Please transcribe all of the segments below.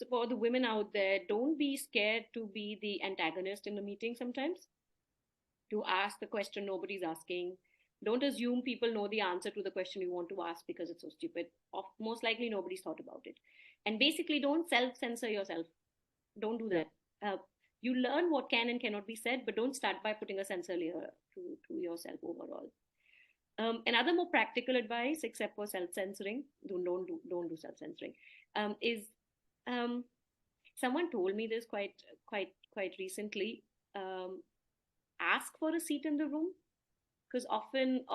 for the women out there, don't be scared to be the antagonist in the meeting sometimes, to ask the question nobody's asking. Don't assume people know the answer to the question you want to ask because it's so stupid. Most likely nobody's thought about it. And basically, don't self-censor yourself. Don't do that. You learn what can and cannot be said, but don't start by putting a censor layer to yourself overall. Another more practical advice, except for self-censoring, don't do self-censoring, is someone told me this quite recently. Ask for a seat in the room, because often,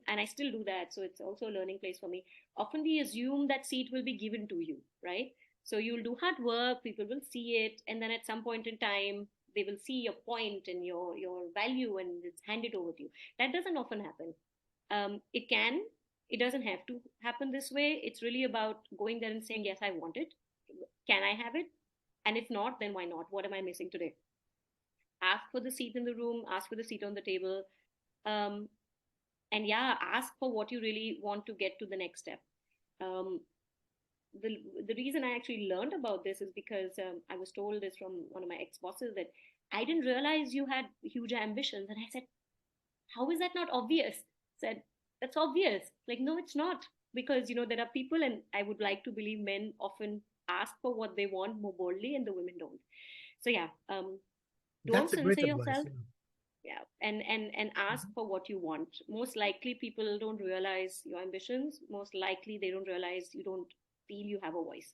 and I still do that, so it's also a learning place for me. Often we assume that seat will be given to you, right? So you'll do hard work, people will see it, and then at some point in time, they will see your point and your value, and it's handed over to you. That doesn't often happen. It can, it doesn't have to happen this way. It's really about going there and saying, yes, I want it. Can I have it? And if not, then why not? What am I missing today? Ask for the seat in the room, ask for the seat on the table. And yeah, ask for what you really want to get to the next step. The reason I actually learned about this is because I was told this from one of my ex-bosses, that I didn't realize you had huge ambitions. And I said, how is that not obvious? Said, that's obvious. Like, no, it's not. Because, there are people, and I would like to believe men often ask for what they want more boldly, and the women don't. So yeah, don't censor yourself. Yeah, and ask for what you want. Most likely people don't realize your ambitions. Most likely they don't realize you don't feel you have a voice.